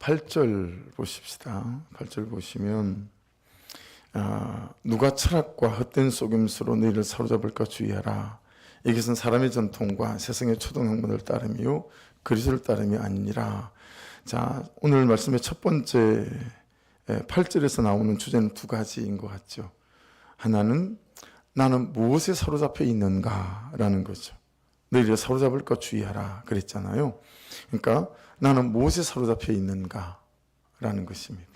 8절 보십시다. 8절 보시면 누가 철학과 헛된 속임수로 너희를 사로잡을까 주의하라. 이것은 사람의 전통과 세상의 초등학문을 따름이요 그리스도를 따름이 아니니라. 자, 오늘 말씀의 첫 번째 8절에서 나오는 주제는 두 가지인 것 같죠. 하나는 나는 무엇에 사로잡혀 있는가 라는 거죠. 너희를 사로잡을까 주의하라 그랬잖아요. 그러니까 나는 무엇에 사로잡혀 있는가 라는 것입니다.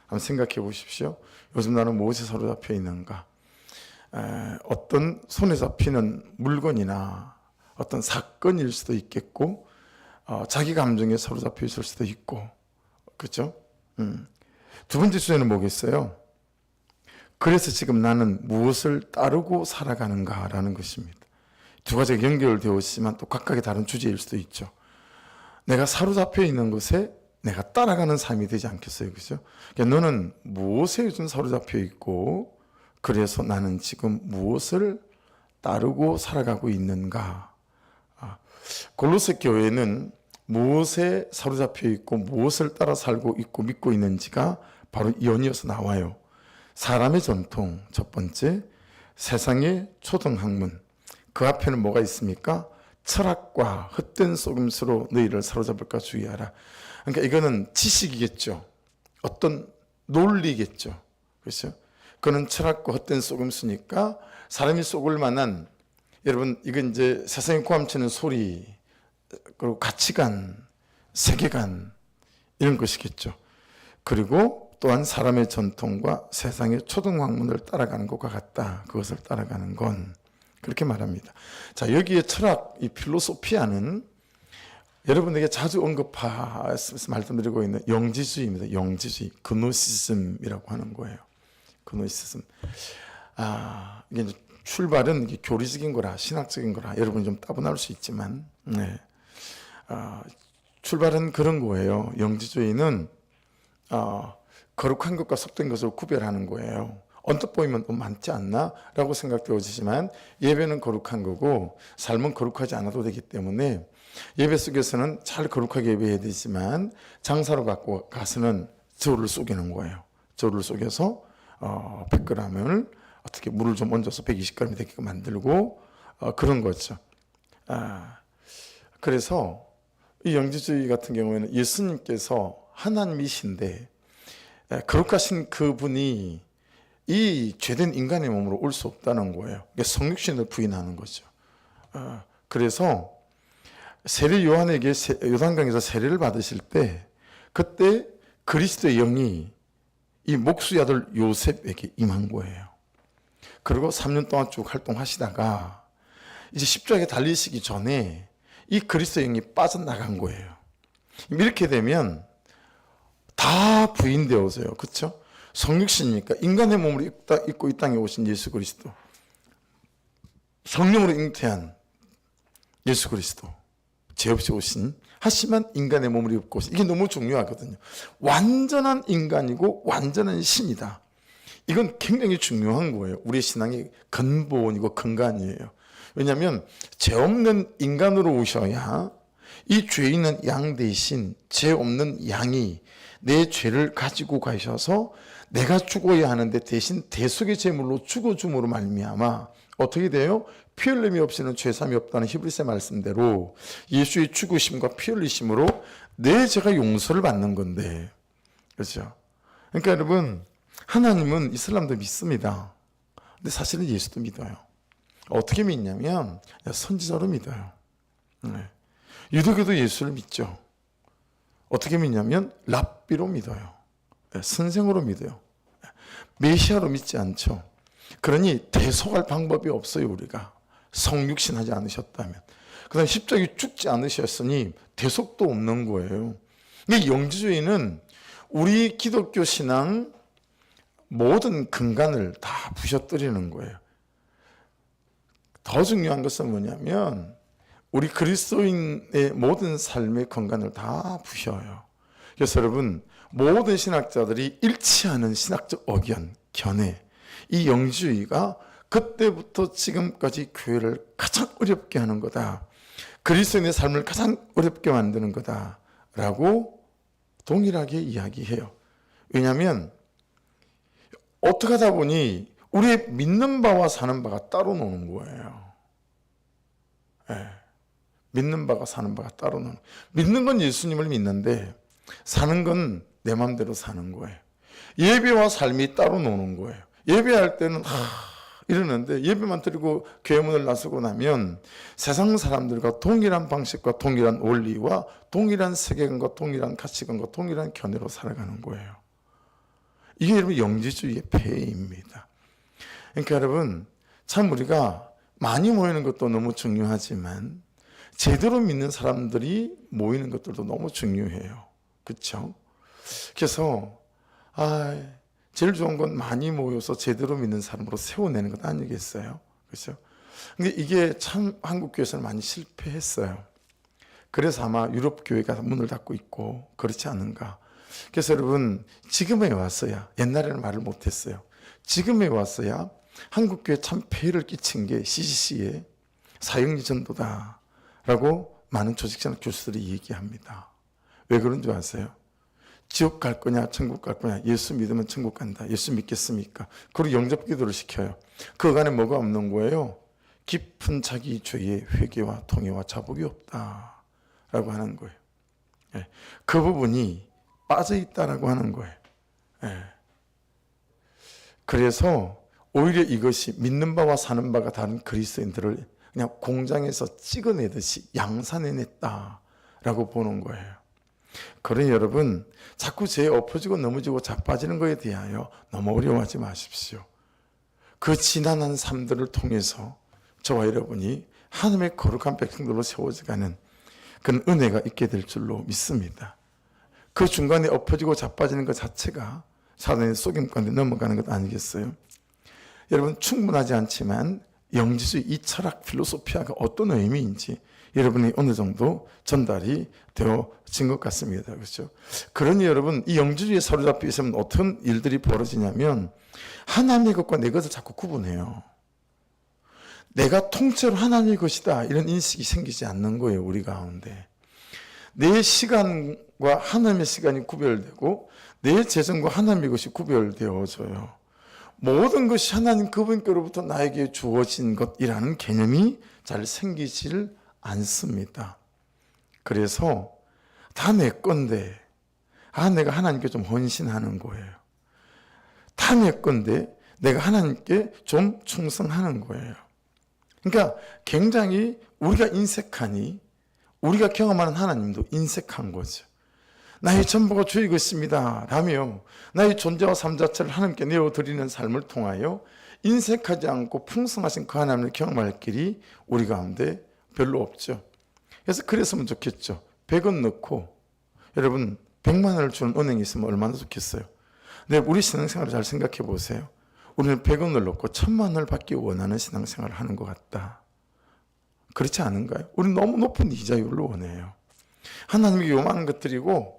한번 생각해 보십시오. 요즘 나는 무엇에 사로잡혀 있는가. 어떤 손에 잡히는 물건이나 어떤 사건일 수도 있겠고 자기 감정에 사로잡혀 있을 수도 있고, 그렇죠? 두 번째 주제는 뭐겠어요? 그래서 지금 나는 무엇을 따르고 살아가는가라는 것입니다. 두 가지가 연결되어 있지만 또 각각의 다른 주제일 수도 있죠. 내가 사로잡혀 있는 것에 내가 따라가는 삶이 되지 않겠어요, 그죠? 그러니까 너는 무엇에 요즘 사로잡혀 있고, 그래서 나는 지금 무엇을 따르고 살아가고 있는가? 골로새 교회는 무엇에 사로잡혀 있고 무엇을 따라 살고 있고 믿고 있는지가 바로 연이어서 나와요. 사람의 전통 첫 번째, 세상의 초등학문, 그 앞에는 뭐가 있습니까? 철학과 헛된 속임수로 너희를 사로잡을까 주의하라. 그러니까 이거는 지식이겠죠. 어떤 논리겠죠. 그렇죠? 그는 철학과 헛된 속임수니까 사람이 속을 만한, 여러분 이건 이제 세상에 고함치는 소리, 그리고 가치관, 세계관 이런 것이겠죠. 그리고 또한 사람의 전통과 세상의 초등학문을 따라가는 것과 같다. 그것을 따라가는 건 그렇게 말합니다. 자, 여기에 철학, 이 필로소피아는 여러분에게 자주 언급해서 말씀드리고 있는 영지주의입니다. 영지주의, 그노시즘이라고 하는 거예요. 그노시즘. 이게 이제 출발은 이게 교리적인 거라, 신학적인 거라 여러분이 좀 따분할 수 있지만, 출발은 그런 거예요. 영지주의는 거룩한 것과 섭된 것을 구별하는 거예요. 언뜻 보이면 좀 많지 않나? 라고 생각되어지지만 예배는 거룩한 거고 삶은 거룩하지 않아도 되기 때문에 예배 속에서는 잘 거룩하게 예배해야 되지만 장사로 갖고 가서는 저울을 속이는 거예요. 저울을 속여서 100g을 어떻게 물을 좀 얹어서 120g이 되게끔 만들고 그런 거죠. 그래서 이 영지주의 같은 경우에는 예수님께서 하나님이신데 거룩하신 그분이 이 죄된 인간의 몸으로 올 수 없다는 거예요. 성육신을 부인하는 거죠. 그래서 세례 요한에게 요단강에서 세례를 받으실 때 그때 그리스도의 영이 이 목수의 아들 요셉에게 임한 거예요. 그리고 3년 동안 쭉 활동하시다가 이제 십자가에 달리시기 전에 이 그리스도의 영이 빠져나간 거예요. 이렇게 되면 다 부인되어서요. 그렇죠? 성육신이니까 인간의 몸을 입고 이 땅에 오신 예수 그리스도, 성령으로 잉태한 예수 그리스도, 죄 없이 오신, 하지만 인간의 몸을 입고 오신, 이게 너무 중요하거든요. 완전한 인간이고 완전한 신이다. 이건 굉장히 중요한 거예요. 우리의 신앙의 근본이고 근간이에요. 왜냐하면 죄 없는 인간으로 오셔야 이 죄 있는 양 대신 죄 없는 양이 내 죄를 가지고 가셔서 내가 죽어야 하는데 대신 대속의 제물로 죽어줌으로 말미암아 어떻게 돼요? 피 흘림이 없이는 죄삼이 없다는 히브리서 말씀대로 예수의 죽으심과 피 흘리심으로 내 죄가 용서를 받는 건데, 그렇죠? 그러니까 여러분, 하나님은 이슬람도 믿습니다. 근데 사실은 예수도 믿어요. 어떻게 믿냐면 선지자로 믿어요. 유대교도 예수를 믿죠. 어떻게 믿냐면 랍비로 믿어요. 선생으로 믿어요. 메시아로 믿지 않죠. 그러니 대속할 방법이 없어요. 우리가 성육신하지 않으셨다면, 그 다음에 십자가에 죽지 않으셨으니 대속도 없는 거예요. 이 영지주의는 우리 기독교 신앙 모든 근간을 다 부셔뜨리는 거예요. 더 중요한 것은 뭐냐면 우리 그리스도인의 모든 삶의 근간을 다 부셔요. 그래서 여러분, 모든 신학자들이 일치하는 신학적 의견, 견해, 이 영지주의가 그때부터 지금까지 교회를 가장 어렵게 하는 거다. 그리스도인의 삶을 가장 어렵게 만드는 거다라고 동일하게 이야기해요. 왜냐하면 어떻게 하다 보니 우리의 믿는 바와 사는 바가 따로 노는 거예요. 예. 믿는 바가 사는 바가 따로 노는. 믿는 건 예수님을 믿는데 사는 건 내 마음대로 사는 거예요. 예배와 삶이 따로 노는 거예요. 예배할 때는 이러는데 예배만 드리고 교회 문을 나서고 나면 세상 사람들과 동일한 방식과 동일한 원리와 동일한 세계관과 동일한 가치관과 동일한 견해로 살아가는 거예요. 이게 여러분 영지주의의 폐해입니다. 그러니까 여러분 참 우리가 많이 모이는 것도 너무 중요하지만 제대로 믿는 사람들이 모이는 것들도 너무 중요해요. 그렇죠? 그래서 제일 좋은 건 많이 모여서 제대로 믿는 사람으로 세워내는 것 아니겠어요? 그렇죠? 근데 이게 참 한국 교회에서는 많이 실패했어요. 그래서 아마 유럽 교회가 문을 닫고 있고 그렇지 않은가. 그래서 여러분 지금에 와서야, 옛날에는 말을 못했어요. 지금에 와서야 한국 교회 참 폐해를 끼친 게 CCC의 사형리 전도다라고 많은 조직자나 교수들이 얘기합니다. 왜 그런 줄 아세요? 지옥 갈 거냐 천국 갈 거냐, 예수 믿으면 천국 간다, 예수 믿겠습니까? 그리고 영접 기도를 시켜요. 그 안에 뭐가 없는 거예요? 깊은 자기 죄의 회개와 통회와 자복이 없다라고 하는 거예요. 그 부분이 빠져있다라고 하는 거예요. 그래서 오히려 이것이 믿는 바와 사는 바가 다른 그리스도인들을 그냥 공장에서 찍어내듯이 양산해냈다라고 보는 거예요. 그러니 여러분 자꾸 죄에 엎어지고 넘어지고 자빠지는 것에 대하여 너무 어려워하지 마십시오. 그 지난한 삶들을 통해서 저와 여러분이 하나님의 거룩한 백성들로 세워져가는 그런 은혜가 있게 될 줄로 믿습니다. 그 중간에 엎어지고 자빠지는 것 자체가 사단의 속임 가운데 넘어가는 것 아니겠어요? 여러분 충분하지 않지만 영지주의 이 철학 필로소피아가 어떤 의미인지 여러분이 어느 정도 전달이 되어진 것 같습니다. 그렇죠? 그러니 여러분 이 영지주의에 사로잡혀 있으면 어떤 일들이 벌어지냐면 하나님의 것과 내 것을 자꾸 구분해요. 내가 통째로 하나님의 것이다 이런 인식이 생기지 않는 거예요. 우리 가운데 내 시간과 하나님의 시간이 구별되고 내 재정과 하나님의 것이 구별되어져요. 모든 것이 하나님 그분께로부터 나에게 주어진 것이라는 개념이 잘 생기질 않습니다. 그래서 다 내 건데 내가 하나님께 좀 헌신하는 거예요. 다 내 건데 내가 하나님께 좀 충성하는 거예요. 그러니까 굉장히 우리가 인색하니 우리가 경험하는 하나님도 인색한 거죠. 나의 전부가 주의 것입니다 라며 나의 존재와 삶 자체를 하나님께 내어드리는 삶을 통하여 인색하지 않고 풍성하신 그 하나님을 경험할 길이 우리 가운데 별로 없죠. 그래서 그랬으면 좋겠죠. 100원 넣고 여러분 100만 원을 주는 은행이 있으면 얼마나 좋겠어요. 근데 우리 신앙생활을 잘 생각해 보세요. 우리는 100원을 넣고 1000만 원을 받기 원하는 신앙생활을 하는 것 같다. 그렇지 않은가요? 우리는 너무 높은 이자율을 원해요. 하나님이 요만한 것들이고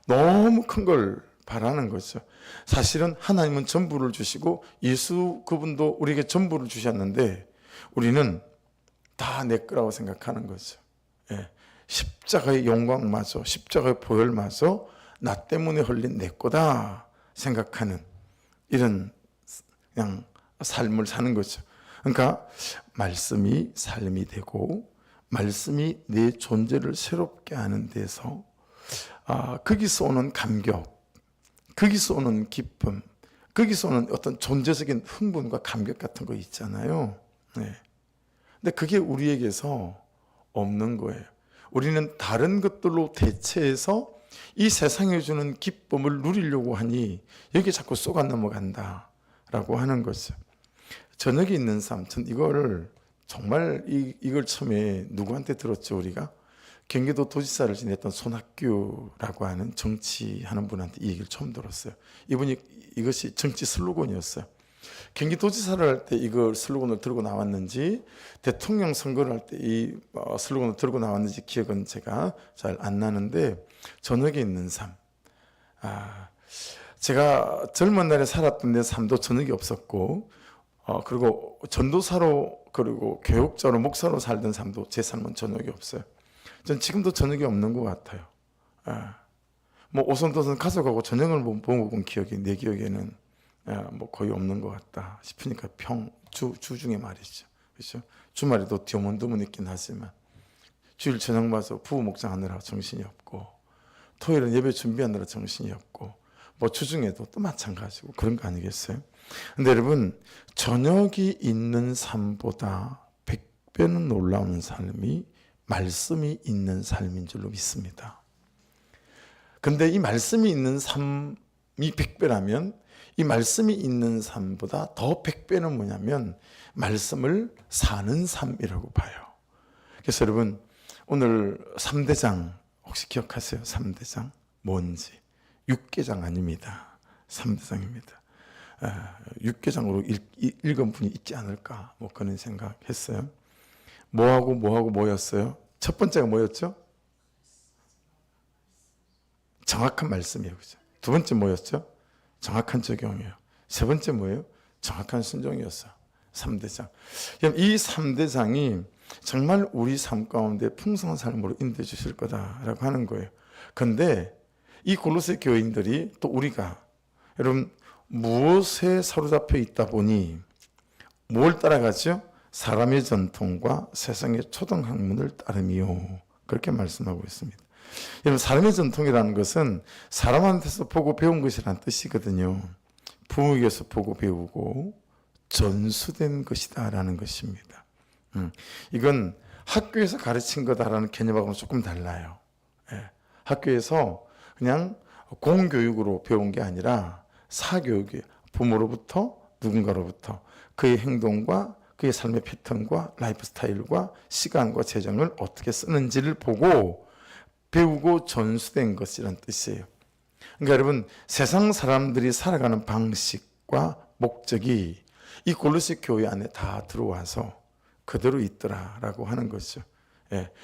너무 큰 걸 바라는 거죠. 사실은 하나님은 전부를 주시고 예수 그분도 우리에게 전부를 주셨는데 우리는 다 내 거라고 생각하는 거죠. 십자가의 영광마저 십자가의 보혈마저 나 때문에 흘린 내 거다 생각하는 이런 그냥 삶을 사는 거죠. 그러니까 말씀이 삶이 되고 말씀이 내 존재를 새롭게 하는 데서 거기서 오는 감격, 거기서 오는 기쁨, 거기서 오는 어떤 존재적인 흥분과 감격 같은 거 있잖아요. 근데 그게 우리에게서 없는 거예요. 우리는 다른 것들로 대체해서 이 세상에 주는 기쁨을 누리려고 하니 여기에 자꾸 쏘가 넘어간다라고 하는 거죠. 저녁에 있는 삶, 전 이거를 정말 이걸 처음에 누구한테 들었죠 우리가? 경기도 도지사를 지냈던 손학규라고 하는 정치하는 분한테 이 얘기를 처음 들었어요. 이분이 이것이 정치 슬로건이었어요. 경기도지사를 할 때 이걸 슬로건을 들고 나왔는지 대통령 선거를 할 때 이 슬로건을 들고 나왔는지 기억은 제가 잘 안 나는데 저녁에 있는 삶. 제가 젊은 날에 살았던 내 삶도 저녁이 없었고 그리고 전도사로 그리고 교육자로 목사로 살던 삶도 제 삶은 저녁이 없어요. 전 지금도 저녁이 없는 것 같아요. 뭐 오손도손 가져가고 저녁을 먹은 기억이 내 기억에는 뭐 거의 없는 것 같다 싶으니까 주중에 말이죠. 그렇죠? 주말에도 드문드문 있긴 하지만 주일 저녁 마저 부부 목장하느라 정신이 없고 토요일은 예배 준비하느라 정신이 없고 뭐 주중에도 또 마찬가지고 그런 거 아니겠어요? 근데 여러분 저녁이 있는 삶보다 100배는 놀라운 삶이 말씀이 있는 삶인 줄로 믿습니다. 근데 이 말씀이 있는 삶이 100배라면 이 말씀이 있는 삶보다 더 100배는 뭐냐면 말씀을 사는 삶이라고 봐요. 그래서 여러분 오늘 3대장 혹시 기억하세요? 3대장 뭔지? 육개장 아닙니다. 3대장입니다. 육개장으로 읽은 분이 있지 않을까 뭐 그런 생각했어요. 뭐하고 뭐였어요? 첫 번째가 뭐였죠? 정확한 말씀이에요. 그죠? 두 번째 뭐였죠? 정확한 적용이에요. 세 번째 뭐예요? 정확한 순종이었어요. 3대장. 이 3대장이 정말 우리 삶 가운데 풍성한 삶으로 인도해 주실 거다라고 하는 거예요. 그런데 이 골로새 교인들이 또 우리가 여러분 무엇에 사로잡혀 있다 보니 뭘 따라가죠? 사람의 전통과 세상의 초등학문을 따름이요. 그렇게 말씀하고 있습니다. 여러분 사람의 전통이라는 것은 사람한테서 보고 배운 것이라는 뜻이거든요. 부모에게서 보고 배우고 전수된 것이다 라는 것입니다. 이건 학교에서 가르친 거다라는 개념하고는 조금 달라요. 학교에서 그냥 공교육으로 배운 게 아니라 사교육이 부모로부터 누군가로부터 그의 행동과 그의 삶의 패턴과 라이프 스타일과 시간과 재정을 어떻게 쓰는지를 보고 배우고 전수된 것이란 뜻이에요. 그러니까 여러분 세상 사람들이 살아가는 방식과 목적이 이 골로새 교회 안에 다 들어와서 그대로 있더라라고 하는 거죠.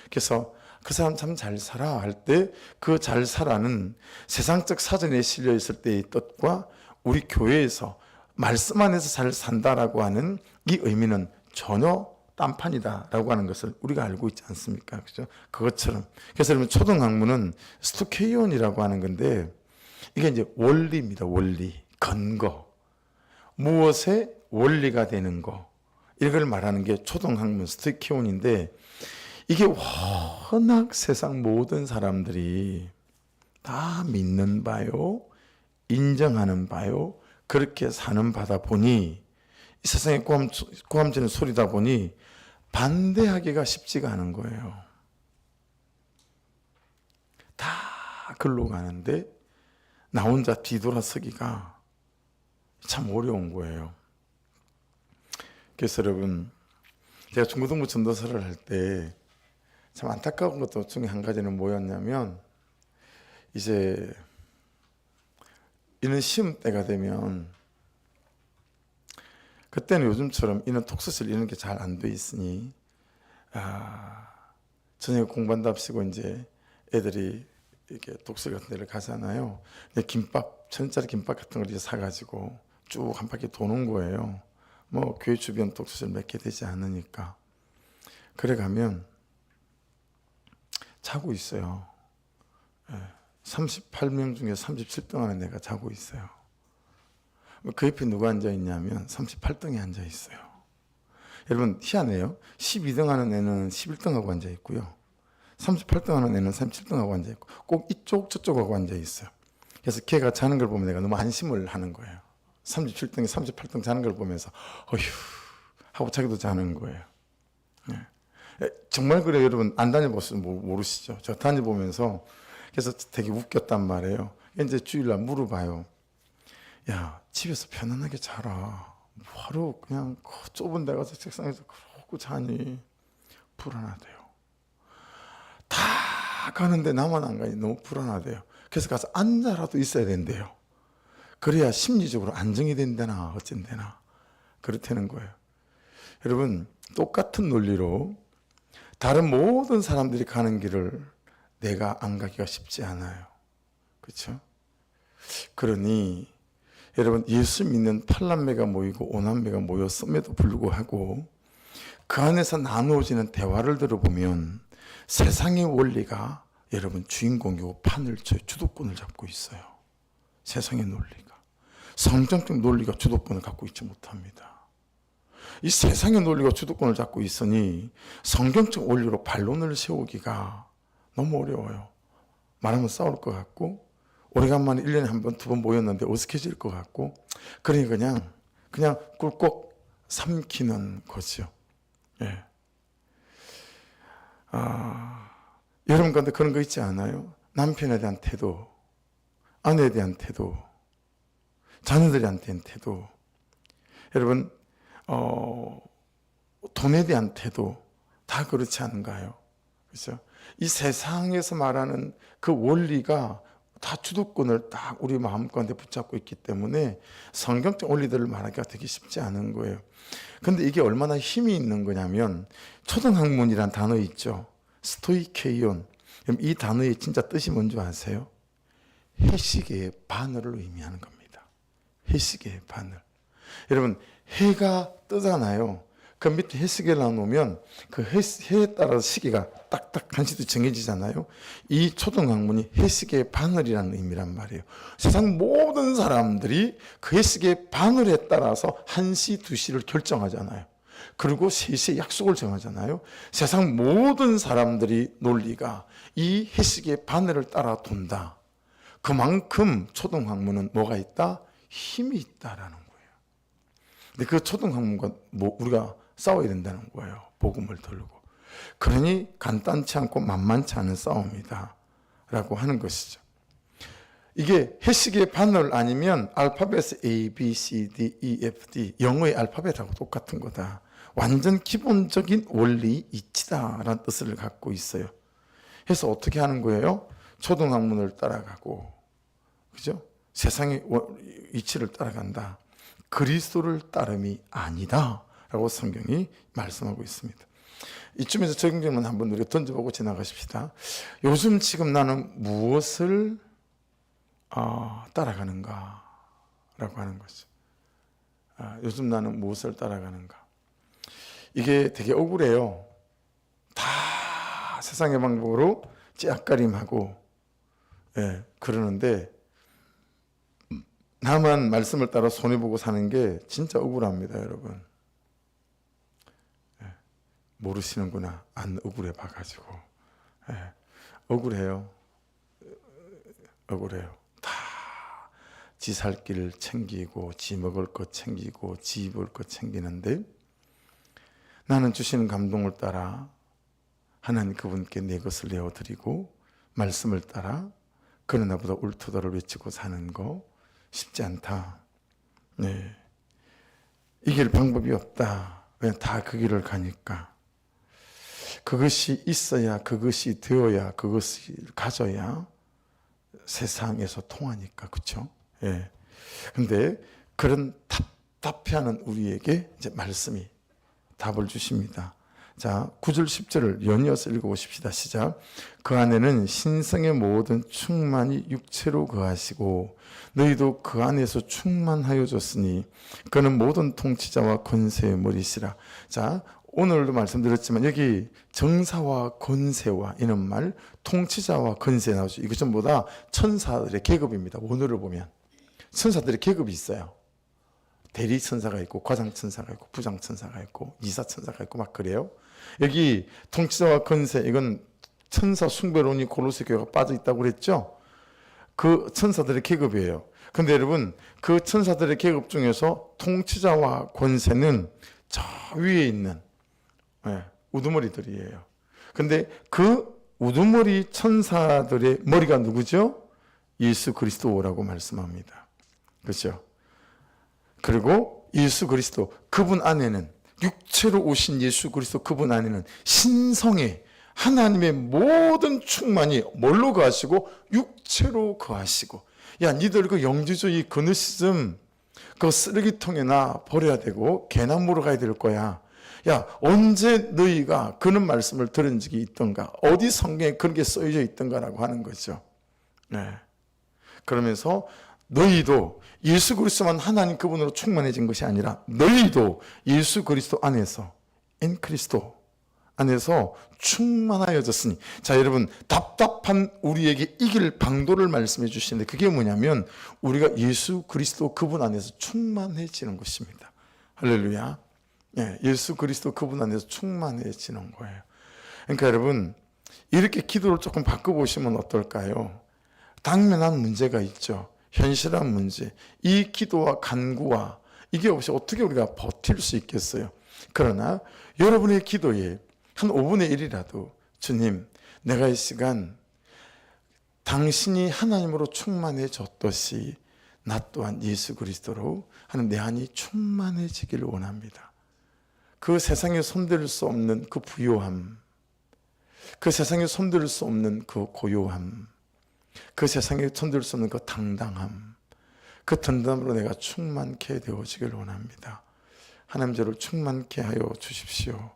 그래서 그 사람 참 잘 살아 할 때 그 잘 살아는 세상적 사전에 실려 있을 때의 뜻과 우리 교회에서 말씀 안에서 잘 산다라고 하는 이 의미는 전혀 딴판이다라고 하는 것을 우리가 알고 있지 않습니까? 그죠? 그것처럼. 그래서 여러분 초등학문은 스토케이온이라고 하는 건데 이게 이제 원리입니다. 원리, 근거. 무엇의 원리가 되는 거. 이걸 말하는 게 초등학문 스토케이온인데 이게 워낙 세상 모든 사람들이 다 믿는 바요, 인정하는 바요, 그렇게 사는 바다 보니 이 세상에 고함지는 소리다 보니 반대하기가 쉽지가 않은 거예요. 다 글로 가는데 나 혼자 뒤돌아서기가 참 어려운 거예요. 그래서 여러분 제가 중고등부 전도사를 할 때 참 안타까운 것도 중에 한 가지는 뭐였냐면 이제 이런 시험 때가 되면 그때는 요즘처럼 이런 독서실 이런 게 잘 안 돼 있으니 저녁에 공부한답시고 이제 애들이 이렇게 독서실 같은 데를 가잖아요. 근데 김밥, 1,000원짜리 김밥 같은 걸 이제 사가지고 쭉 한 바퀴 도는 거예요. 뭐 교회 주변 독서실 몇 개 되지 않으니까. 그래 가면 자고 있어요. 38명 중에 37등 안에 내가 자고 있어요. 그 옆에 누가 앉아 있냐면 38등에 앉아 있어요. 여러분 희한해요. 12등 하는 애는 11등하고 앉아 있고요. 38등 하는 애는 37등하고 앉아 있고 꼭 이쪽 저쪽하고 앉아 있어요. 그래서 걔가 자는 걸 보면 내가 너무 안심을 하는 거예요. 37등이 38등 자는 걸 보면서 어휴 하고 자기도 자는 거예요. 정말 그래요. 여러분 안 다녀보시면 모르시죠. 저 다녀보면서 그래서 되게 웃겼단 말이에요. 이제 주일날 물어봐요. 야 집에서 편안하게 자라. 바로 그냥 좁은 데 가서 책상에서 그러고 자니 불안하대요. 다 가는데 나만 안 가니 너무 불안하대요. 그래서 가서 앉아라도 있어야 된대요. 그래야 심리적으로 안정이 된다나 어쩐대나 그렇다는 거예요. 여러분 똑같은 논리로 다른 모든 사람들이 가는 길을 내가 안 가기가 쉽지 않아요. 그렇죠? 그러니 여러분 예수 믿는 8남매가 모이고 5남매가 모였음에도 불구하고 그 안에서 나누어지는 대화를 들어보면 세상의 원리가 여러분 주인공이고 판을 쳐요. 주도권을 잡고 있어요. 세상의 논리가. 성경적 논리가 주도권을 갖고 있지 못합니다. 이 세상의 논리가 주도권을 잡고 있으니 성경적 원리로 반론을 세우기가 너무 어려워요. 말하면 싸울 것 같고, 오래간만에 1년에 한 번, 2번 모였는데 어색해질 것 같고, 그러니 그냥 꿀꺽 삼키는 거죠. 예. 여러분 가운데 그런 거 있지 않아요? 남편에 대한 태도, 아내에 대한 태도, 자녀들한테는 태도, 여러분 돈에 대한 태도 다 그렇지 않은가요? 그렇죠? 이 세상에서 말하는 그 원리가 다 주도권을 딱 우리 마음 가운데 붙잡고 있기 때문에 성경적 원리들을 말하기가 되게 쉽지 않은 거예요. 근데 이게 얼마나 힘이 있는 거냐면, 초등학문이란 단어 있죠. 스토이케이온. 이 단어의 진짜 뜻이 뭔지 아세요? 해시계의 바늘을 의미하는 겁니다. 해시계의 바늘. 여러분, 해가 뜨잖아요. 그 밑에 해시계를 놔놓으면 그 해에 따라서 시계가 딱딱 한시도 정해지잖아요. 이 초등학문이 해시계의 바늘이라는 의미란 말이에요. 세상 모든 사람들이 그 해시계의 바늘에 따라서 1시, 2시를 결정하잖아요. 그리고 3시에 약속을 정하잖아요. 세상 모든 사람들이 논리가 이 해시계의 바늘을 따라 돈다. 그만큼 초등학문은 뭐가 있다? 힘이 있다라는 거예요. 근데 그 초등학문과 우리가 싸워야 된다는 거예요. 복음을 들고. 그러니 간단치 않고 만만치 않은 싸움이다 라고 하는 것이죠. 이게 해시계의 바늘 아니면 알파벳 A, B, C, D, E, F, D, 영어의 알파벳하고 똑같은 거다. 완전 기본적인 원리 이치다라는 뜻을 갖고 있어요. 그래서 어떻게 하는 거예요? 초등학문을 따라가고, 그죠? 세상의 이치를 따라간다. 그리스도를 따름이 아니다 라고 성경이 말씀하고 있습니다. 이쯤에서 적용 질문 한번 우리가 던져보고 지나가십시다. 요즘 지금 나는 무엇을 따라가는가 라고 하는 거죠. 요즘 나는 무엇을 따라가는가. 이게 되게 억울해요. 다 세상의 방법으로 찌앗가림하고 그러는데 나만 말씀을 따라 손해보고 사는 게 진짜 억울합니다, 여러분. 모르시는구나. 안 억울해 봐가지고. 억울해요. 억울해요. 다 지 살 길 챙기고, 지 먹을 것 챙기고, 지 입을 것 챙기는데, 나는 주시는 감동을 따라 하나님 그분께 내 것을 내어드리고, 말씀을 따라 그는 나보다 옳도다를 외치고 사는 거 쉽지 않다. 네. 이길 방법이 없다. 왜? 다 그 길을 가니까. 그것이 있어야, 그것이 되어야, 그것을 가져야 세상에서 통하니까, 그렇죠? 예. 근데 그런 답답해하는 우리에게 이제 말씀이 답을 주십니다. 자, 9절 10절을 연이어서 읽어보십시다. 시작. 그 안에는 신성의 모든 충만이 육체로 거하시고 너희도 그 안에서 충만하여졌으니 그는 모든 통치자와 권세의 머리시라. 자, 오늘도 말씀드렸지만 여기 정사와 권세와 이런 말, 통치자와 권세 나오죠. 이것 전부 다 천사들의 계급입니다. 원어를 보면 천사들의 계급이 있어요. 대리천사가 있고 과장천사가 있고 부장천사가 있고 이사천사가 있고 막 그래요. 여기 통치자와 권세, 이건 천사 숭배론이 골로새 교회가 빠져 있다고 그랬죠. 그 천사들의 계급이에요. 근데 여러분, 그 천사들의 계급 중에서 통치자와 권세는 저 위에 있는 우두머리들이에요. 근데 그 우두머리 천사들의 머리가 누구죠? 예수 그리스도라고 말씀합니다. 그렇죠? 그리고 예수 그리스도, 그분 안에는, 육체로 오신 예수 그리스도 그분 안에는 신성의 하나님의 모든 충만이 뭘로 거하시고? 육체로 거하시고. 야, 니들 그 영지주의 그노시즘 그 쓰레기통에나 버려야 되고 개나 물어 가야 될 거야. 야, 언제 너희가 그런 말씀을 들은 적이 있던가? 어디 성경에 그런 게 써져 있던가라고 하는 거죠. 네. 그러면서 너희도 예수 그리스도만 하나님 그분으로 충만해진 것이 아니라 너희도 예수 그리스도 안에서 인 그리스도 안에서 충만하여졌으니. 자, 여러분, 답답한 우리에게 이길 방도를 말씀해 주시는데 그게 뭐냐면 우리가 예수 그리스도 그분 안에서 충만해지는 것입니다. 할렐루야. 예, 예수 그리스도 그분 안에서 충만해지는 거예요. 그러니까 여러분, 이렇게 기도를 조금 바꿔보시면 어떨까요? 당면한 문제가 있죠. 현실한 문제. 이 기도와 간구와 이게 없이 어떻게 우리가 버틸 수 있겠어요? 그러나 여러분의 기도에 한 5분의 1이라도 주님, 내가 이 시간 당신이 하나님으로 충만해졌듯이 나 또한 예수 그리스도로 하는 내 안이 충만해지기를 원합니다. 그 세상에 손댈 수 없는 그 부요함, 그 세상에 손댈 수 없는 그 고요함, 그 세상에 손댈 수 없는 그 당당함, 그 든든함으로 내가 충만케 되어지기를 원합니다. 하나님 저를 충만케 하여 주십시오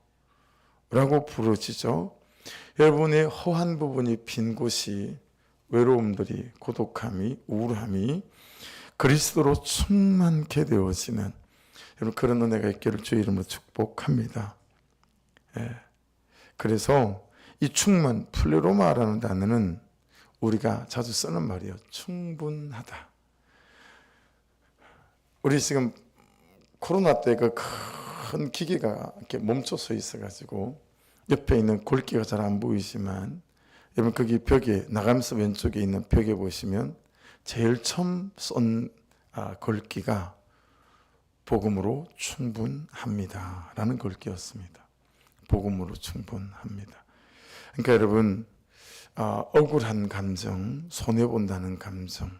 라고 부르짖어 여러분의 허한 부분이 빈 곳이 외로움들이, 고독함이, 우울함이 그리스도로 충만케 되어지는 여러분 그런 은혜가 있기를 주의 이름으로 축복합니다. 예. 그래서 이 충만, 플레로마라는 단어는 우리가 자주 쓰는 말이에요. 충분하다. 우리 지금 코로나 때 그 큰 기계가 이렇게 멈춰 서 있어가지고 옆에 있는 골기가 잘 안 보이지만 여러분 거기 벽에 나가면서 왼쪽에 있는 벽에 보시면 제일 처음 쏜 글귀가 복음으로 충분합니다 라는 글귀였습니다. 복음으로 충분합니다. 그러니까 여러분 억울한 감정, 손해본다는 감정,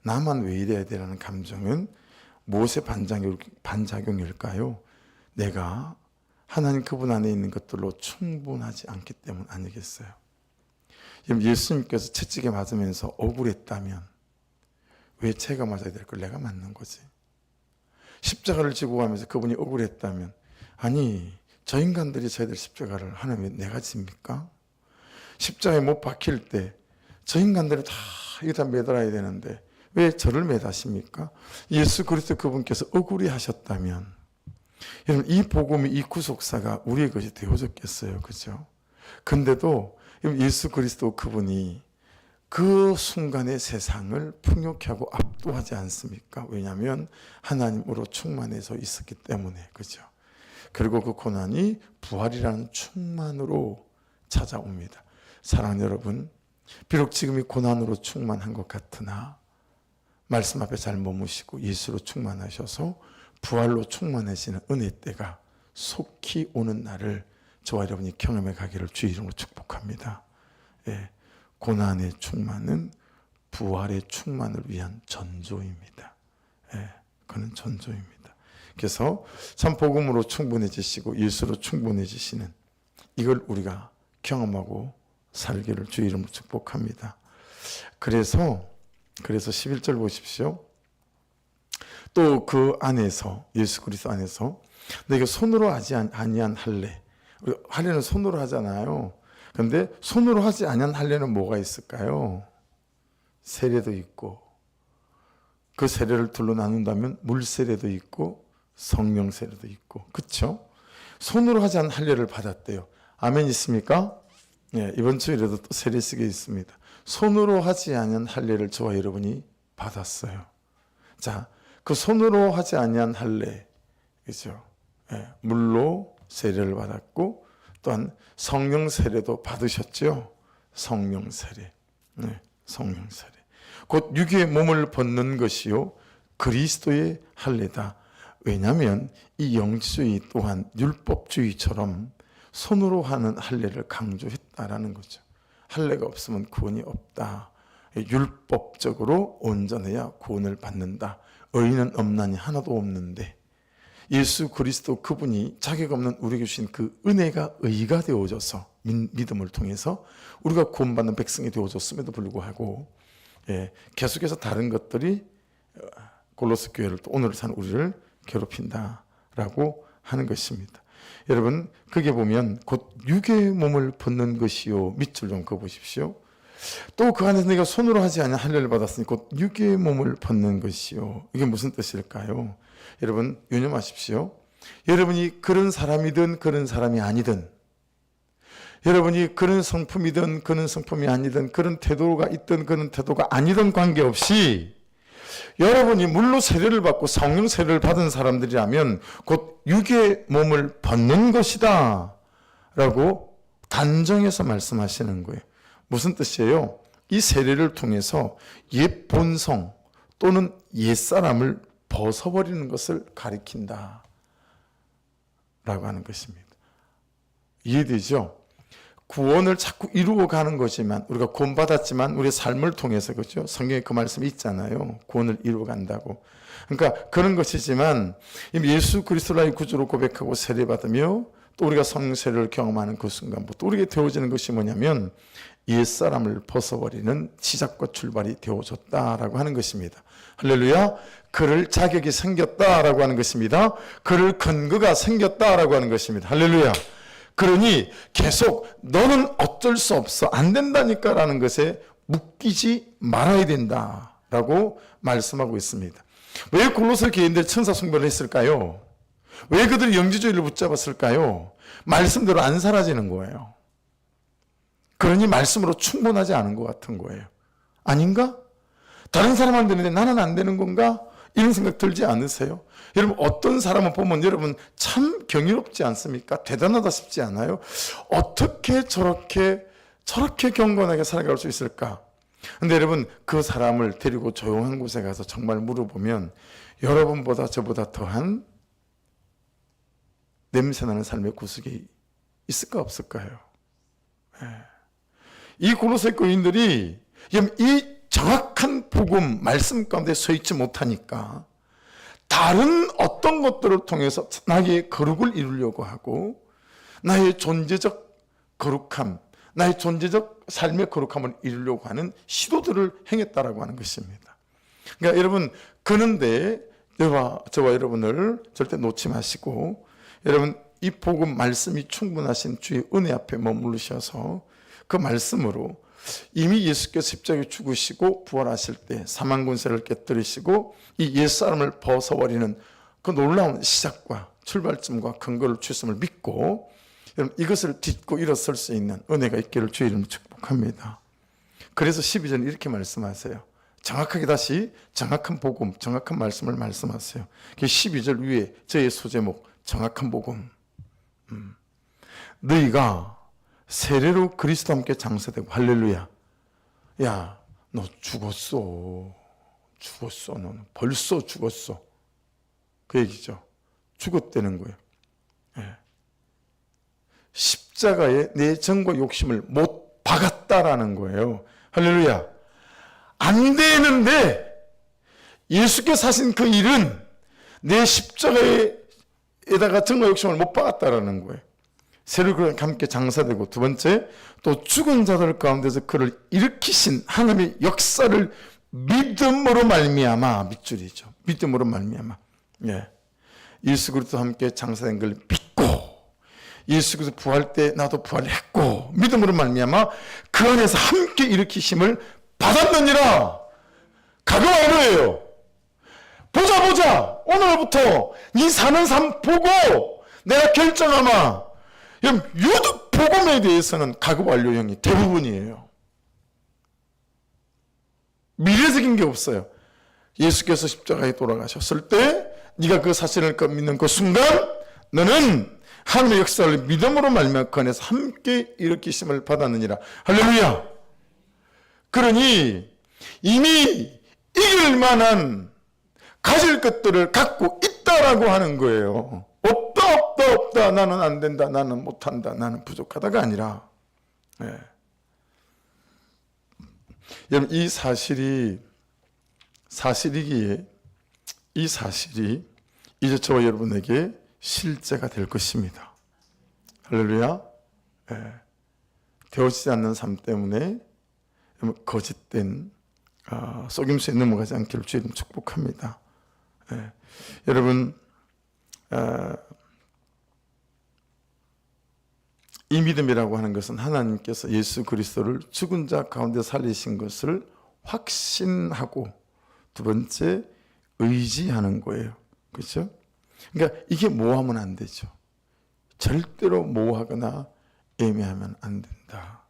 나만 왜 이래야 되라는 감정은 무엇의 반작용일까요? 내가 하나님 그분 안에 있는 것들로 충분하지 않기 때문 아니겠어요? 예수님께서 채찍에 맞으면서 억울했다면 왜 제가 맞아야 될 걸 내가 맞는 거지? 십자가를 지고 가면서 그분이 억울했다면 아니 저 인간들이 져야 될 십자가를 하나님 내가 집니까? 십자가에 못 박힐 때 저 인간들이 다 여기다 매달아야 되는데 왜 저를 매다십니까? 예수 그리스도 그분께서 억울히 하셨다면 여러분 이 복음이 이 구속사가 우리의 것이 되어졌겠어요, 그렇죠? 근데도 예수 그리스도 그분이 그 순간의 세상을 풍요케 하고 압도하지 않습니까? 왜냐하면 하나님으로 충만해서 있었기 때문에, 그렇죠? 그리고 그 고난이 부활이라는 충만으로 찾아옵니다. 사랑하는 여러분, 비록 지금이 고난으로 충만한 것 같으나 말씀 앞에 잘 머무시고 예수로 충만하셔서 부활로 충만해지는 은혜 때가 속히 오는 날을 저와 여러분이 경험해 가기를 주의 이름으로 축복합니다. 예, 고난의 충만은 부활의 충만을 위한 전조입니다. 예, 그는 전조입니다. 그래서 참 복음으로 충분해지시고 예수로 충분해지시는 이걸 우리가 경험하고 살기를 주의 이름으로 축복합니다. 그래서 11절 보십시오. 또 그 안에서 예수 그리스도 안에서 내가 손으로 하지 아니한 할례, 할례는 손으로 하잖아요. 그런데 손으로 하지 아니한 할례는 뭐가 있을까요? 세례도 있고 그 세례를 둘로 나눈다면 물 세례도 있고 성령 세례도 있고, 그렇죠? 손으로 하지 않은 할례를 받았대요. 아멘 있습니까? 예, 이번 주일에도 또 세례식이 있습니다. 손으로 하지 않은 할례를 저와 여러분이 받았어요. 자, 그 손으로 하지 아니한 할례, 그죠? 예, 물로 세례를 받았고 또한 성령 세례도 받으셨죠. 성령 세례, 네, 성령 세례. 곧 육의 몸을 벗는 것이요 그리스도의 할례다. 왜냐하면 이 영주의 또한 율법주의처럼 손으로 하는 할례를 강조했다라는 거죠. 할례가 없으면 구원이 없다. 율법적으로 온전해야 구원을 받는다. 의인은 없나니 하나도 없는데 예수 그리스도 그분이 자격 없는 우리에게 주신 그 은혜가 의가 되어져서 믿음을 통해서 우리가 구원받는 백성이 되어졌음에도 불구하고 계속해서 다른 것들이 골로새 교회를 또 오늘 사는 우리를 괴롭힌다라고 하는 것입니다. 여러분 거기에 보면 곧 육의 몸을 벗는 것이요 밑줄 좀 그어보십시오. 또 그 안에서 내가 손으로 하지 않은 할례를 받았으니 곧 육의 몸을 벗는 것이요. 이게 무슨 뜻일까요? 여러분 유념하십시오. 여러분이 그런 사람이든 그런 사람이 아니든 여러분이 그런 성품이든 그런 성품이 아니든 그런 태도가 있든 그런 태도가 아니든 관계없이 여러분이 물로 세례를 받고 성령 세례를 받은 사람들이라면 곧 육의 몸을 벗는 것이다 라고 단정해서 말씀하시는 거예요. 무슨 뜻이에요? 이 세례를 통해서 옛 본성 또는 옛사람을 벗어버리는 것을 가리킨다 라고 하는 것입니다. 이해되죠? 구원을 자꾸 이루어가는 거지만, 우리가 구원받았지만 우리의 삶을 통해서, 그렇죠? 성경에 그 말씀이 있잖아요. 구원을 이루어간다고. 그러니까 그런 것이지만 예수 그리스도의 구주로 고백하고 세례받으며 또 우리가 성령 세례를 경험하는 그 순간부터 우리에게 되어지는 것이 뭐냐면 옛사람을 벗어버리는 시작과 출발이 되어졌다라고 하는 것입니다. 할렐루야. 그럴 자격이 생겼다라고 하는 것입니다. 그럴 근거가 생겼다라고 하는 것입니다. 할렐루야. 그러니 계속 너는 어쩔 수 없어, 안 된다니까 라는 것에 묶이지 말아야 된다라고 말씀하고 있습니다. 왜 골로새 교인들 천사 숭배를 했을까요? 왜 그들이 영지주의를 붙잡았을까요? 말씀대로 안 사라지는 거예요. 그러니 말씀으로 충분하지 않은 것 같은 거예요. 아닌가? 다른 사람은 되는데 나는 안 되는 건가? 이런 생각 들지 않으세요? 여러분, 어떤 사람을 보면 여러분 참 경이롭지 않습니까? 대단하다 싶지 않아요? 어떻게 저렇게 경건하게 살아갈 수 있을까? 근데 여러분, 그 사람을 데리고 조용한 곳에 가서 정말 물어보면 여러분보다 저보다 더한 냄새나는 삶의 구석이 있을까 없을까요? 이 골로새 교인들이 이 정확한 복음, 말씀 가운데 서 있지 못하니까 다른 어떤 것들을 통해서 나의 거룩을 이루려고 하고 나의 존재적 거룩함, 나의 존재적 삶의 거룩함을 이루려고 하는 시도들을 행했다라고 하는 것입니다. 그러니까 여러분, 그런데 저와 여러분을 절대 놓지 마시고 여러분, 이 복음 말씀이 충분하신 주의 은혜 앞에 머무르셔서 그 말씀으로 이미 예수께서 십자가에 죽으시고 부활하실 때 사망 권세를 깨뜨리시고 이 옛사람을 벗어버리는 그 놀라운 시작과 출발점과 근거를 주셨음을 믿고 이것을 딛고 일어설 수 있는 은혜가 있기를 주의 이름으로 축복합니다. 그래서 12절 이렇게 말씀하세요. 정확하게 다시 정확한 복음, 정확한 말씀을 말씀하세요. 12절 위에 저의 소제목 정확한 복음. 너희가 세례로 그리스도와 함께 장사되고, 할렐루야. 야, 너 죽었어. 너는 벌써 죽었어. 그 얘기죠. 죽었다는 거예요. 예. 십자가에 내 정과 욕심을 못 박았다라는 거예요. 할렐루야. 안 되는데 예수께서 하신 그 일은 내 십자가에다가 정과 욕심을 못 박았다라는 거예요. 세례로 함께 장사되고, 두 번째, 또 죽은 자들 가운데서 그를 일으키신 하나님의 역사를 믿음으로 말미암아, 밑줄이죠. 믿음으로 말미암아. 예. 예수 그리스도와 함께 장사된 걸 믿고, 예수 그리스도 부활 때 나도 부활했고, 믿음으로 말미암아 그 안에서 함께 일으키심을 받았느니라. 가그와이로예요. 보자. 오늘부터 네 사는 삶 보고 내가 결정하마. 유독 복음에 대해서는 가급 완료형이 대부분이에요. 미래적인 게 없어요. 예수께서 십자가에 돌아가셨을 때 네가 그 사실을 믿는 그 순간 너는 하나님의 역사를 믿음으로 말미암아 그 안에서 함께 일으키심을 받았느니라. 할렐루야. 그러니 이미 이길 만한 가질 것들을 갖고 있다라고 하는 거예요. 없다. 나는 안 된다. 나는 못한다. 나는 부족하다가 아니라. 네. 여러분, 이 사실이기에 이 사실이 이제 저와 여러분에게 실제가 될 것입니다. 할렐루야. 네. 되어지지 않는 삶 때문에 거짓된 속임수에 넘어가지 않기를 주님 축복합니다. 네. 여러분, 이 믿음이라고 하는 것은 하나님께서 예수 그리스도를 죽은 자 가운데 살리신 것을 확신하고, 두 번째, 의지하는 거예요. 그렇죠? 그러니까 이게 모호하면 안 되죠. 절대로 모호하거나 애매하면 안 된다.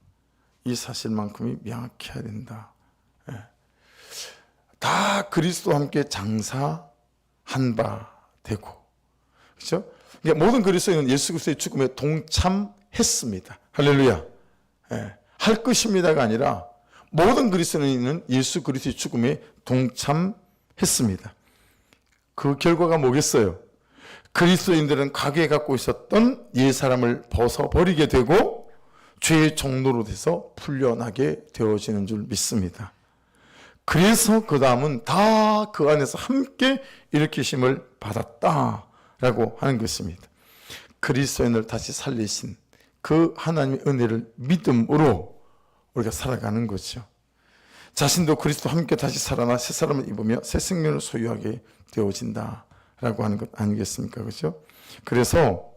이 사실만큼이 명확해야 된다. 예. 다 그리스도와 함께 장사한 바 되고, 그렇죠? 그러니까 모든 그리스도인은 예수 그리스도의 죽음에 동참했습니다. 할렐루야. 예. 할 것입니다가 아니라 모든 그리스도인은 예수 그리스도의 죽음에 동참했습니다. 그 결과가 뭐겠어요? 그리스도인들은 과거에 갖고 있었던 옛사람을 벗어버리게 되고 죄의 종로로 돼서 풀려나게 되어지는 줄 믿습니다. 그래서 그 다음은 다 그 안에서 함께 일으키심을 받았다라고 하는 것입니다. 그리스도인을 다시 살리신 그 하나님의 은혜를 믿음으로 우리가 살아가는 거죠. 자신도 그리스도와 함께 다시 살아나 새 사람을 입으며 새 생명을 소유하게 되어진다라고 하는 것 아니겠습니까? 그렇죠? 그래서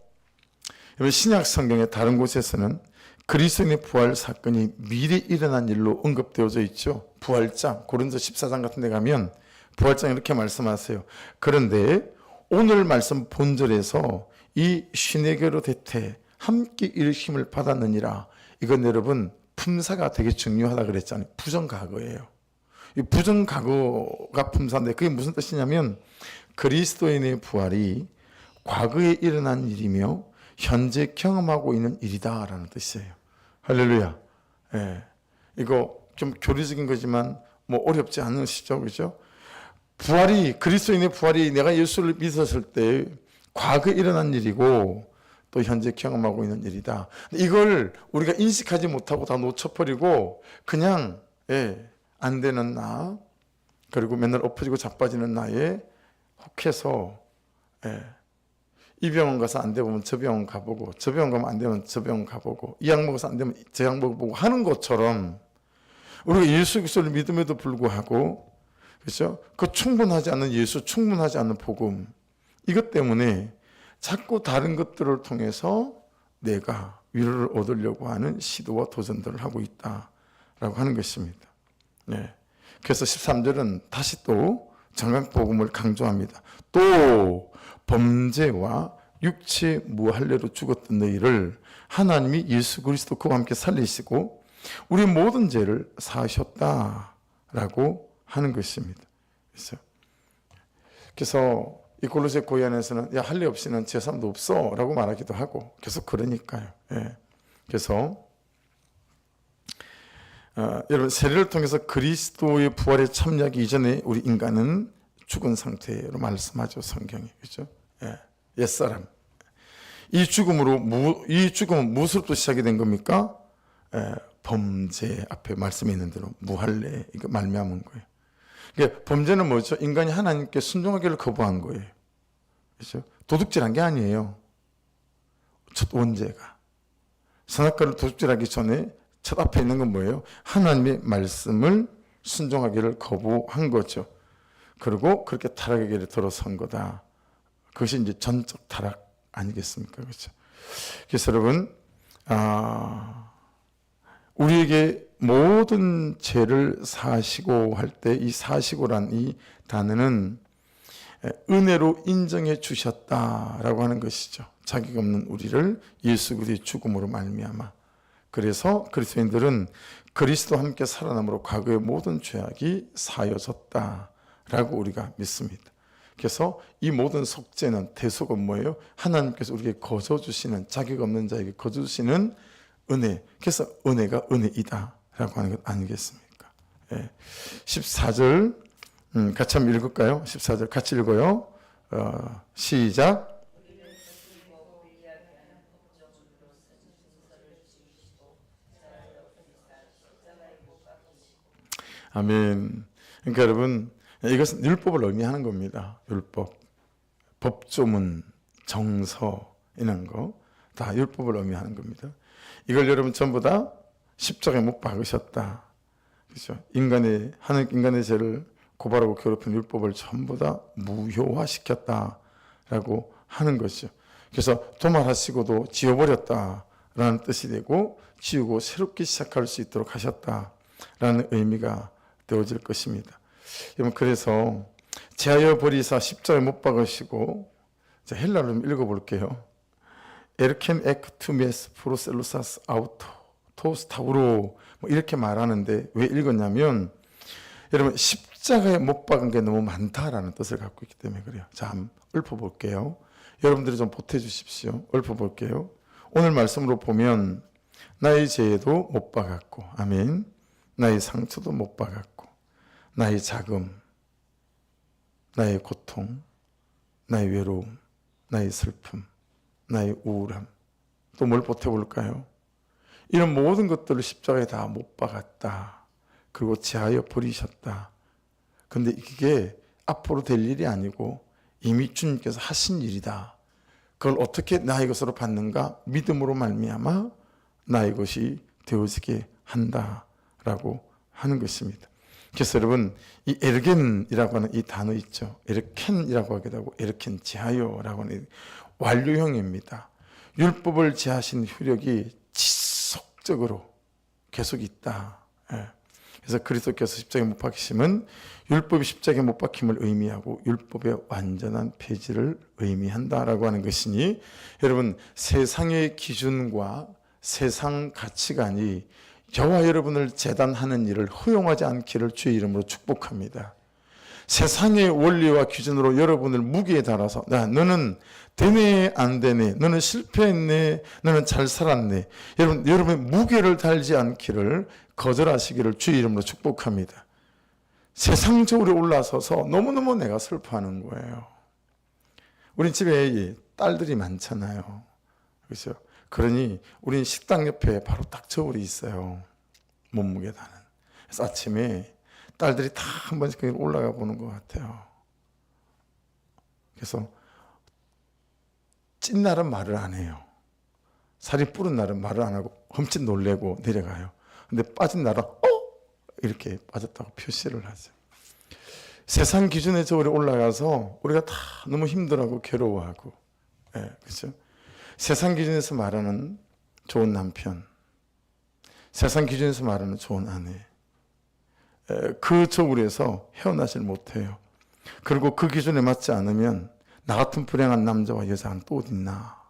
신약 성경의 다른 곳에서는 그리스도인의 부활 사건이 미리 일어난 일로 언급되어져 있죠. 부활장, 고린도 14장 같은 데 가면 부활장 이렇게 말씀하세요. 그런데 오늘 말씀 본절에서 이 시내교로 대퇴 함께 일으킴을 받았느니라. 이건 여러분 품사가 되게 중요하다 그랬잖아요. 부정과거예요. 이 부정과거가 품사인데 그게 무슨 뜻이냐면 그리스도인의 부활이 과거에 일어난 일이며 현재 경험하고 있는 일이다라는 뜻이에요. 할렐루야. 예. 이거 좀 교리적인 거지만 뭐 어렵지 않으시죠? 그죠? 부활이, 그리스도인의 부활이 내가 예수를 믿었을 때 과거에 일어난 일이고 또 현재 경험하고 있는 일이다. 이걸 우리가 인식하지 못하고 다 놓쳐버리고 그냥 안 되는 나, 그리고 맨날 엎어지고 자빠지는 나에 혹해서 이 병원 가서 안 되면 저 병원 가보고, 저 병원 가면 안 되면 저 병원 가보고, 이 약 먹어서 안 되면 저 약 먹어보고 하는 것처럼 우리가 예수 그리스도를 믿음에도 불구하고, 그렇죠? 그 충분하지 않은 예수, 충분하지 않은 복음, 이것 때문에 자꾸 다른 것들을 통해서 내가 위로를 얻으려고 하는 시도와 도전들을 하고 있다라고 하는 것입니다. 네. 그래서 13절은 다시 또 정확복음을 강조합니다. 또 범죄와 육체 무할례로 죽었던 너희를 하나님이 예수 그리스도 그와 함께 살리시고 우리 모든 죄를 사하셨다라고 하는 것입니다. 그래서 이 골로새 고연에서는 야 할례 없이는 제사함도 없어라고 말하기도 하고 계속 그러니까요. 예. 그래서 여러분 세례를 통해서 그리스도의 부활에 참여하기 이전에 우리 인간은 죽은 상태로 말씀하죠. 성경이. 그렇죠? 예. 옛사람. 이 죽음은 무엇으로부터 시작이 된 겁니까? 범죄 앞에 말씀이 있는 대로 무할례 이거 말미암은 거예요. 그러니까 범죄는 뭐죠? 인간이 하나님께 순종하기를 거부한 거예요. 그렇죠? 도둑질한 게 아니에요. 첫 원죄가. 선악과를 도둑질하기 전에 첫 앞에 있는 건 뭐예요? 하나님의 말씀을 순종하기를 거부한 거죠. 그리고 그렇게 타락의 길에 들어선 거다. 그것이 이제 전적 타락 아니겠습니까? 그렇죠? 그래서 여러분, 우리에게 모든 죄를 사하시고 할 때 이 사하시고란 이 단어는 은혜로 인정해 주셨다라고 하는 것이죠. 자격 없는 우리를 예수 그리스도의 죽음으로 말미암아. 그래서 그리스도인들은 그리스도와 함께 살아남으로 과거의 모든 죄악이 사여졌다라고 우리가 믿습니다. 그래서 이 모든 속죄는 대속은 뭐예요? 하나님께서 우리에게 거저 주시는, 자격 없는 자에게 거저 주시는 은혜. 그래서 은혜가 은혜이다라고 하는 것 아니겠습니까? 14절 같이 한번 읽을까요? 14절 같이 읽어요. 시작. 아멘. 그러니까 여러분, 이것은 율법을 의미하는 겁니다. 율법, 법조문, 정서 이런 거 다 율법을 의미하는 겁니다. 이걸 여러분 전부 다 십자가에 못 박으셨다. 그렇죠? 인간의 죄를 고발하고 괴롭힌 율법을 전부 다 무효화시켰다라고 하는 것이죠. 그래서 도말하시고도 지워버렸다라는 뜻이 되고 지우고 새롭게 시작할 수 있도록 하셨다라는 의미가 되어질 것입니다. 여러분 그래서 제하여 버리사 십자가에 못 박으시고 헬라로 좀 읽어볼게요. 에르켄 에크투메스 프로셀루사스 아우토 토스타우로 뭐 이렇게 말하는데 왜 읽었냐면 여러분 십자가에 못 박은 게 너무 많다라는 뜻을 갖고 있기 때문에 그래요. 자, 한번 읊어볼게요. 여러분들이 좀 보태주십시오. 읊어볼게요. 오늘 말씀으로 보면 나의 죄도 못 박았고, 아멘. 나의 상처도 못 박았고, 나의 자금, 나의 고통, 나의 외로움, 나의 슬픔, 나의 우울함, 또 뭘 보태볼까요? 이런 모든 것들을 십자가에 다 못 박았다. 그리고 제하여 버리셨다. 근데 이게 앞으로 될 일이 아니고 이미 주님께서 하신 일이다. 그걸 어떻게 나의 것으로 받는가? 믿음으로 말미암아 나의 것이 되어지게 한다라고 하는 것입니다. 그래서 여러분 이 에르겐이라고 하는 이 단어 있죠. 에르켄이라고 하기도 하고 에르켄 제하여라고 하는 완료형입니다. 율법을 제하신 효력이 지속적으로 계속 있다. 그래서 그리스도께서 십자가에 못 박히심은 율법이 십자가에 못 박힘을 의미하고 율법의 완전한 폐지를 의미한다라고 하는 것이니 여러분 세상의 기준과 세상 가치관이 저와 여러분을 재단하는 일을 허용하지 않기를 주의 이름으로 축복합니다. 세상의 원리와 기준으로 여러분을 무게에 달아서 너는 되네 안 되네, 너는 실패했네, 너는 잘 살았네, 여러분의 무게를 달지 않기를 거절하시기를 주의 이름으로 축복합니다. 세상적으로 올라서서 너무너무 내가 슬퍼하는 거예요. 우리 집에 딸들이 많잖아요. 그렇죠? 그러니 우린 식당 옆에 바로 딱 저울이 있어요. 몸무게 다는. 그래서 아침에 딸들이 다 한 번씩 올라가 보는 것 같아요. 그래서 찐 날은 말을 안 해요. 살이 뿌른 날은 말을 안 하고 흠칫 놀래고 내려가요. 근데 빠진 날은 이렇게 빠졌다고 표시를 하죠. 세상 기준의 저울에 올라가서 우리가 다 너무 힘들어하고 괴로워하고, 그렇죠? 세상 기준에서 말하는 좋은 남편, 세상 기준에서 말하는 좋은 아내, 그 저울에서 헤어나질 못해요. 그리고 그 기준에 맞지 않으면 나 같은 불행한 남자와 여자는 또 어디 있나.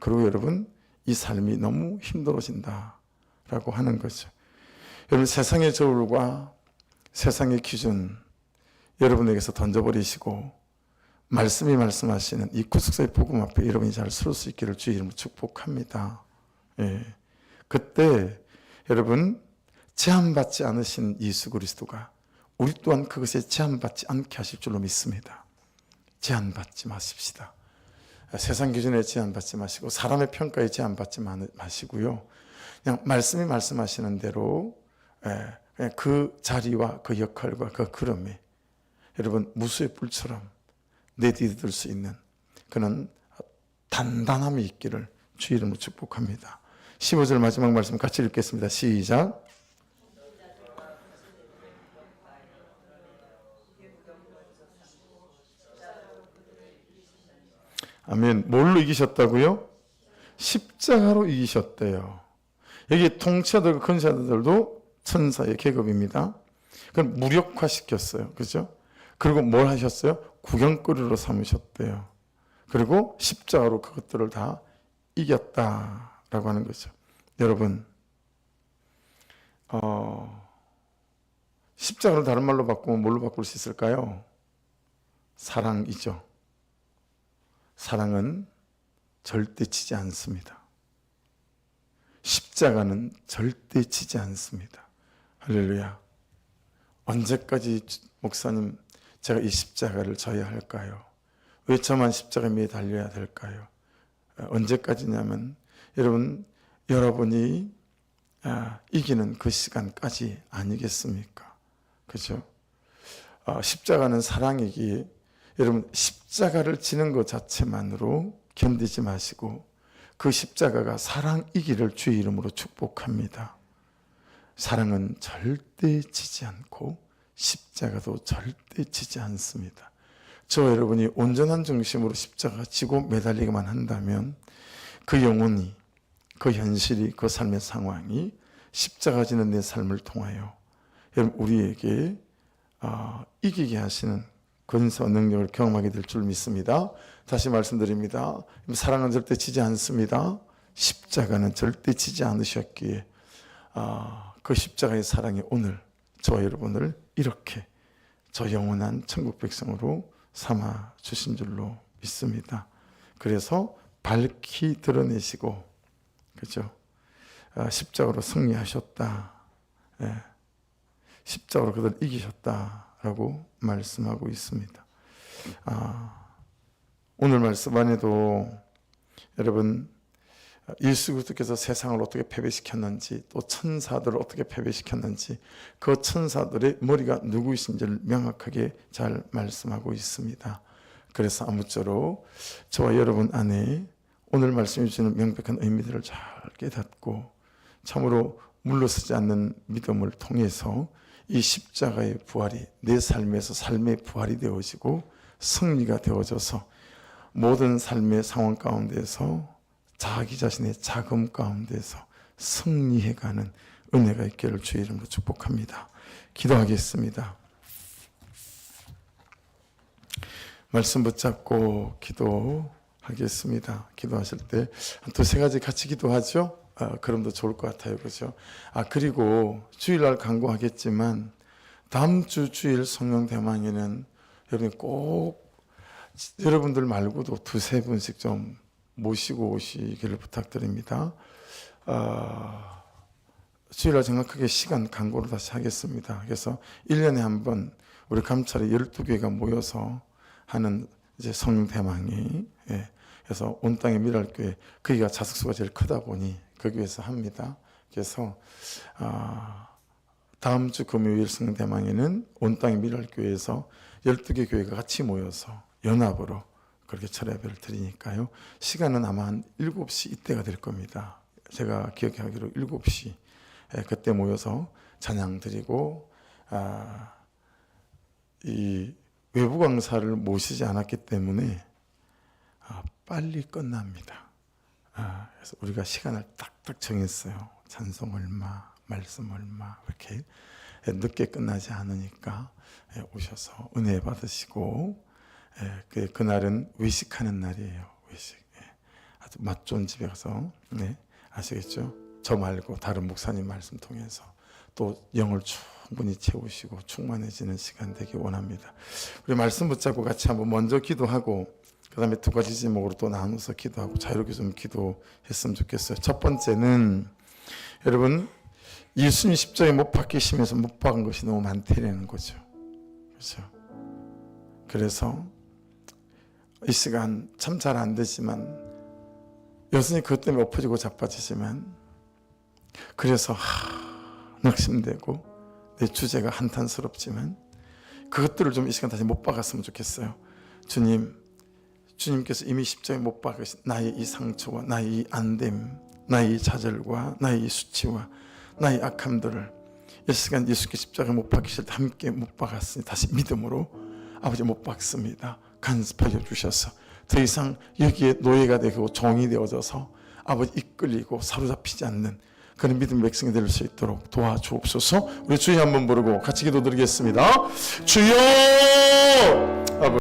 그리고 여러분 이 삶이 너무 힘들어진다라고 하는 거죠. 여러분 세상의 저울과 세상의 기준 여러분에게서 던져버리시고 말씀이 말씀하시는 이 구속사의 복음 앞에 여러분이 잘 설 수 있기를 주의 이름으로 축복합니다. 그때 여러분 제한받지 않으신 예수 그리스도가 우리 또한 그것에 제한받지 않게 하실 줄로 믿습니다. 제한받지 마십시다. 세상 기준에 제한받지 마시고 사람의 평가에 제한받지 마시고요. 그냥 말씀이 말씀하시는 대로 그냥 그 자리와 그 역할과 그 걸음에 여러분 무수의 뿔처럼 내디딜 수 있는 그런 단단함이 있기를 주의 이름으로 축복합니다. 15절 마지막 말씀 같이 읽겠습니다. 시작. 아멘. 뭘로 이기셨다고요? 십자가로 이기셨대요. 여기 통치자들과 권세자들도 천사의 계급입니다. 그걸 무력화시켰어요. 그렇죠? 그리고 뭘 하셨어요? 구경거리로 삼으셨대요. 그리고 십자가로 그것들을 다 이겼다라고 하는 거죠. 여러분, 십자가를 다른 말로 바꾸면 뭘로 바꿀 수 있을까요? 사랑이죠. 사랑은 절대 치지 않습니다. 십자가는 절대 치지 않습니다. 할렐루야. 언제까지 목사님 제가 이 십자가를 져야 할까요? 왜 저만 십자가 위에 달려야 될까요? 언제까지냐면 여러분이 이기는 그 시간까지 아니겠습니까? 그렇죠? 십자가는 사랑이기에 여러분 십자가를 지는 것 자체만으로 견디지 마시고 그 십자가가 사랑이기를 주의 이름으로 축복합니다. 사랑은 절대 지지 않고 십자가도 절대 지지 않습니다. 저 여러분이 온전한 중심으로 십자가 지고 매달리기만 한다면 그 영혼이, 그 현실이, 그 삶의 상황이 십자가 지는 내 삶을 통하여 여러분 우리에게 이기게 하시는 권세와 능력을 경험하게 될 줄 믿습니다. 다시 말씀드립니다. 사랑은 절대 지지 않습니다. 십자가는 절대 지지 않으셨기에 그 십자가의 사랑이 오늘 저와 여러분을 이렇게 저 영원한 천국 백성으로 삼아 주신 줄로 믿습니다. 그래서 밝히 드러내시고, 그죠? 십자가로 승리하셨다. 예. 십자가로 그들 이기셨다라고 말씀하고 있습니다. 오늘 말씀 안에도 여러분 예수 그리스도께서 세상을 어떻게 패배시켰는지, 또 천사들을 어떻게 패배시켰는지, 그 천사들의 머리가 누구이신지를 명확하게 잘 말씀하고 있습니다. 그래서 아무쪼록 저와 여러분 안에 오늘 말씀해 주시는 명백한 의미들을 잘 깨닫고 참으로 물러서지 않는 믿음을 통해서 이 십자가의 부활이 내 삶에서 삶의 부활이 되어지고 승리가 되어져서 모든 삶의 상황 가운데서 자기 자신의 자금 가운데서 승리해가는 은혜가 있기를 주의 이름으로 축복합니다. 기도하겠습니다. 말씀 붙잡고 기도하겠습니다. 기도하실 때 한 두세 가지 같이 기도하죠. 그럼 더 좋을 것 같아요. 그죠? 그리고 주일날 강구하겠지만 다음 주 주일 성령 대망에는 여러분 꼭 여러분들 말고도 두세 분씩 좀 모시고 오시기를 부탁드립니다. 주일날 정확하게 시간 강구를 다시 하겠습니다. 그래서 1년에 한 번 우리 감찰에 12교회가 모여서 하는 이제 성령 대망이, 예. 그래서 온 땅의 미랄교회, 거기가 자석수가 제일 크다 보니 거기에서 합니다. 그래서 다음 주 금요일 성령 대망에는 온 땅의 미랄교회에서 12개 교회가 같이 모여서 연합으로 그렇게 철야배를 드리니까요. 시간은 아마 한 7시 이때가 될 겁니다. 제가 기억하기로 7시 그때 모여서 찬양 드리고, 이 외부 강사를 모시지 않았기 때문에 빨리 끝납니다. 그래서 우리가 시간을 딱딱 정했어요. 찬송 얼마, 말씀 얼마, 이렇게 늦게 끝나지 않으니까 오셔서 은혜 받으시고, 그날은 외식하는 날이에요. 외식. 아주 맛 좋은 집에 가서, 아시겠죠? 저 말고 다른 목사님 말씀 통해서 또 영을 충분히 채우시고 충만해지는 시간 되기 원합니다. 우리 말씀 붙잡고 같이 한번 먼저 기도하고 그 다음에 두 가지 제목으로 또 나눠서 기도하고 자유롭게 좀 기도했으면 좋겠어요. 첫 번째는 여러분 예수님 십자가에 못 박히시면서 못 박은 것이 너무 많다는 거죠. 그렇죠? 그래서 이 시간 참 잘 안 되지만 여전히 그것 때문에 엎어지고 자빠지지만 그래서 낙심되고 내 주제가 한탄스럽지만 그것들을 좀 이 시간 다시 못 박았으면 좋겠어요. 주님께서 이미 십자가에 못 박으신 나의 이 상처와 나의 이 안됨, 나의 이 좌절과 나의 이 수치와 나의 악함들을 이 시간 예수께 십자가에 못 박히실 때 함께 못 박았으니 다시 믿음으로 아버지 못 박습니다. 간섭하여 주셔서 더 이상 여기에 노예가 되고 종이 되어져서 아버지 이끌리고 사로잡히지 않는 그런 믿음 백성이 될 수 있도록 도와주옵소서. 우리 주여 한번 부르고 같이 기도드리겠습니다. 주여!